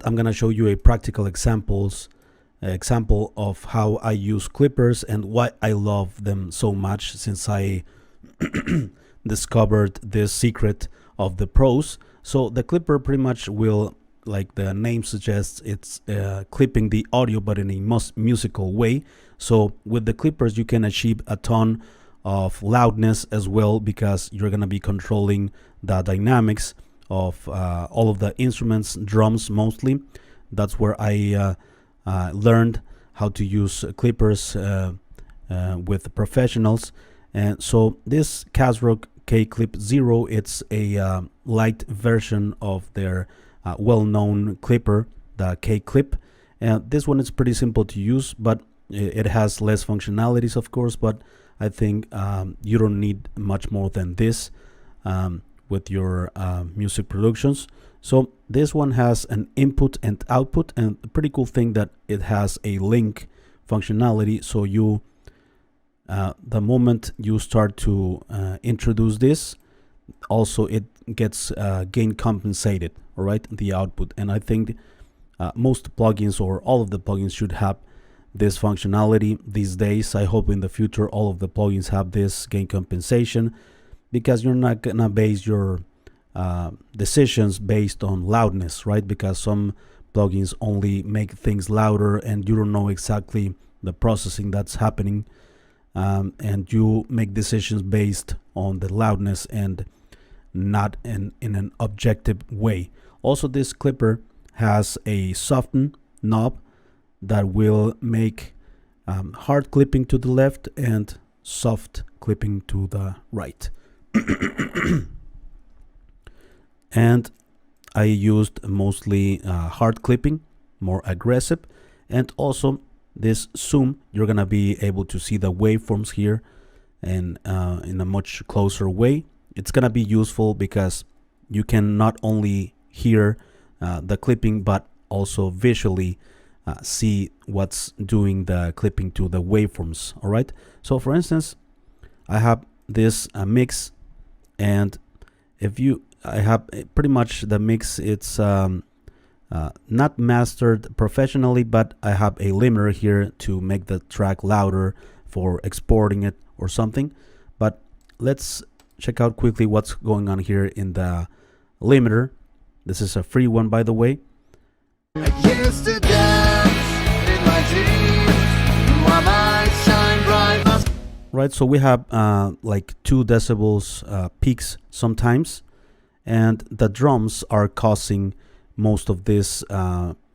I'm gonna show you a practical example of how I use clippers and why I love them so much, since I discovered this secret of the pros. So the clipper pretty much will, like the name suggests, it's clipping the audio but in a musical way. So with the clippers you can achieve a ton of loudness as well, because you're going to be controlling the dynamics of all of the instruments, drums mostly. That's where I learned how to use clippers with professionals. And so this Kazrog KClip Zero, it's a light version of their well-known clipper, the KClip. And this one is pretty simple to use, but it has less functionalities, of course, but I think you don't need much more than this with your music productions. So this one has an input and output, and a pretty cool thing that it has a link functionality. So you the moment you start to introduce this, also it gets gain compensated, all right, the output. And I think most plugins, or all of the plugins, should have this functionality these days. I hope in the future all of the plugins have this gain compensation, because you're not gonna base your decisions based on loudness, right? Because some plugins only make things louder and you don't know exactly the processing that's happening, and you make decisions based on the loudness and not in an objective way. Also, this clipper has a soften knob that will make hard clipping to the left and soft clipping to the right. And I used mostly hard clipping, more aggressive. And also this zoom, you're gonna be able to see the waveforms here and in a much closer way. It's gonna be useful because you can not only hear the clipping, but also visually see what's doing the clipping to the waveforms. All right, so for instance, I have this mix, and if you I have pretty much the mix, it's not mastered professionally, but I have a limiter here to make the track louder for exporting it or something. But let's check out quickly what's going on here in the limiter. This is a free one, by the way. I used to dance in my dreams, while my shine bright. Right, so we have like 2 decibels peaks sometimes, and the drums are causing most of this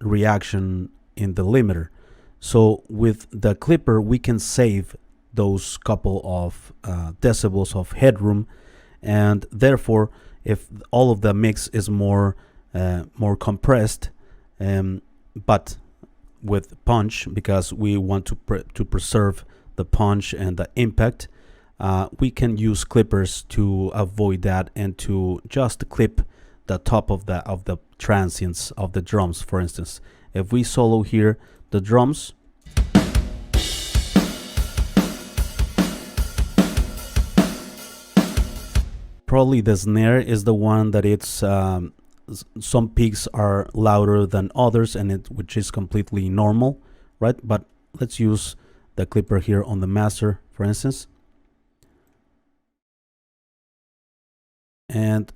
reaction in the limiter. So with the clipper we can save those couple of decibels of headroom, and therefore if all of the mix is more compressed, but with punch, because we want to preserve the punch and the impact, we can use clippers to avoid that and to just clip the top of the transients of the drums. For instance, if we solo here the drums, probably the snare is the one that it's some peaks are louder than others, and which is completely normal, right? But let's use the clipper here on the master, for instance, and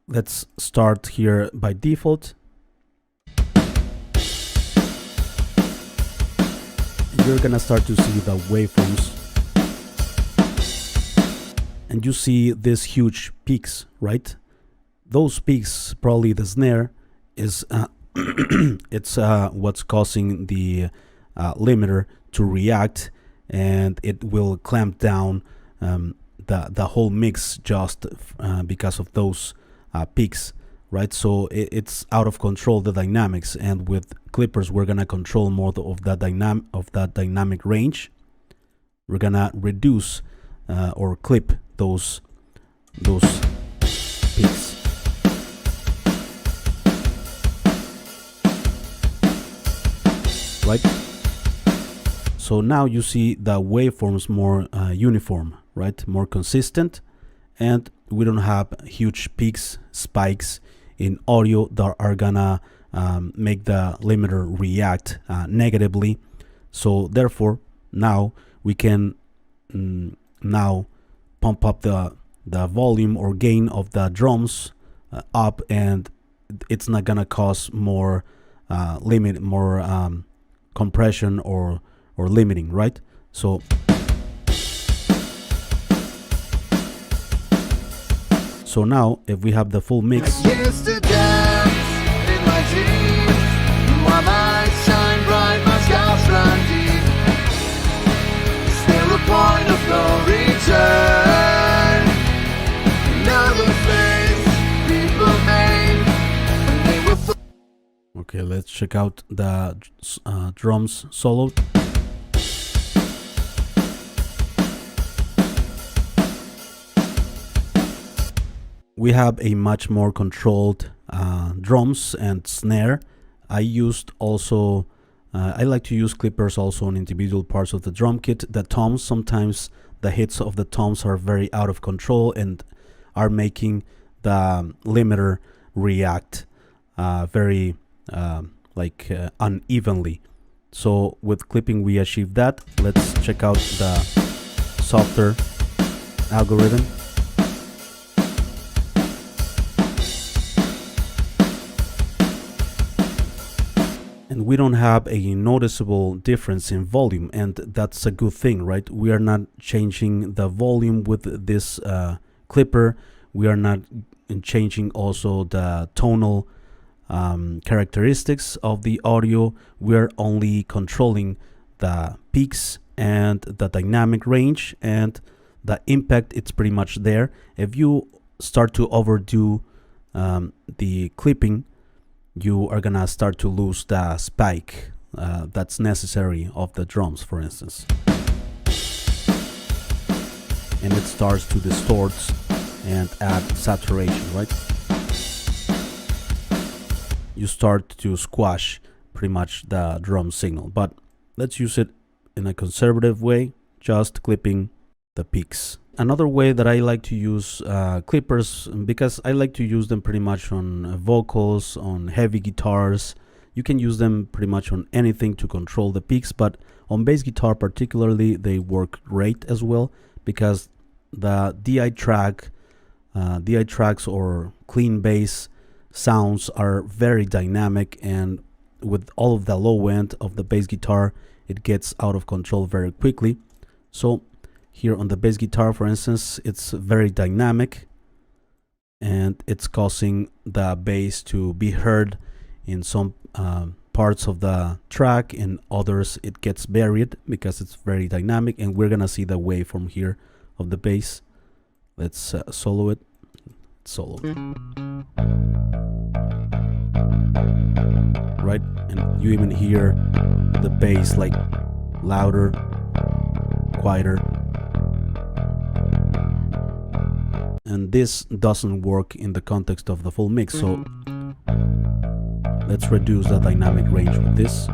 let's start here by default. You're gonna start to see the waveforms, and you see these huge peaks, right? Those peaks, probably the snare is it's what's causing the limiter to react, and it will clamp down the whole mix just because of those peaks, right? So it's out of control, the dynamics, and with clippers we're gonna control more of that dynamic range. We're gonna reduce or clip those peaks. Right? So now you see the waveforms more uniform, right? More consistent, and we don't have huge peaks, spikes in audio that are gonna make the limiter react negatively. So therefore now we can now pump up the volume or gain of the drums up, and it's not gonna cause more compression or limiting, right? So now if we have the full mix, Used to dance in my dreams. My light shine bright, my scars run deep. Still a point of no return. Another face people made when they were okay, let's check out the drums solo. We have a much more controlled drums and snare. I used also, I like to use clippers also on individual parts of the drum kit. The toms, sometimes the hits of the toms are very out of control and are making the limiter react very unevenly. So with clipping we achieve that. Let's check out the softer algorithm. And we don't have a noticeable difference in volume, and that's a good thing, right? We are not changing the volume with this clipper. We are not changing also the tonal characteristics of the audio. We're only controlling the peaks and the dynamic range, and the impact, it's pretty much there. If you start to overdo the clipping, you are gonna start to lose the spike that's necessary of the drums, for instance, and it starts to distort and add saturation, right? You start to squash pretty much the drum signal. But let's use it in a conservative way, just clipping the peaks. Another way that I like to use clippers, because I like to use them pretty much on vocals, on heavy guitars. You can use them pretty much on anything to control the peaks, but on bass guitar particularly they work great as well, because the DI tracks or clean bass sounds are very dynamic, and with all of the low end of the bass guitar it gets out of control very quickly. So here on the bass guitar, for instance, it's very dynamic and it's causing the bass to be heard in some parts of the track. In others it gets buried because it's very dynamic, and we're gonna see the waveform here of the bass. Let's solo it. Right, and you even hear the bass like louder, quieter. And this doesn't work in the context of the full mix, so let's reduce the dynamic range with this.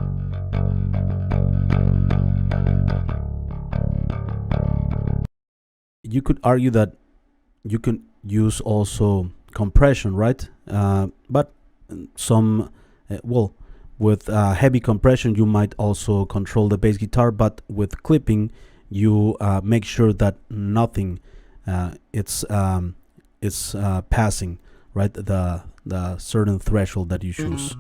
You could argue that you can use also compression, right? But some with heavy compression you might also control the bass guitar, but with clipping you make sure that nothing it's passing, right, the certain threshold that you choose.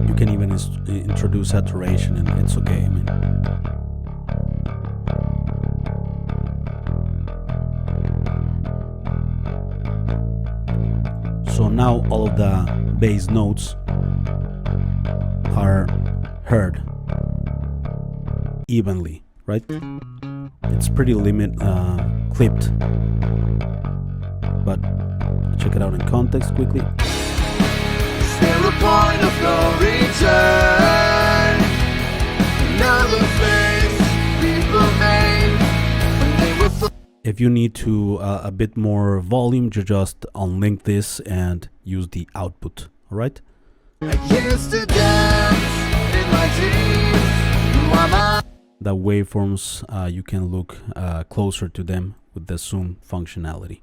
You can even introduce saturation and it's okay. I mean, so now all of the bass notes are heard evenly, right? It's pretty clipped, but check it out in context quickly. Still a point of no return. Another face people made when they were If you need to a bit more volume, you just unlink this and use the output. All right. I used to dance in my dreams. You are my The waveforms, you can look closer to them with the zoom functionality.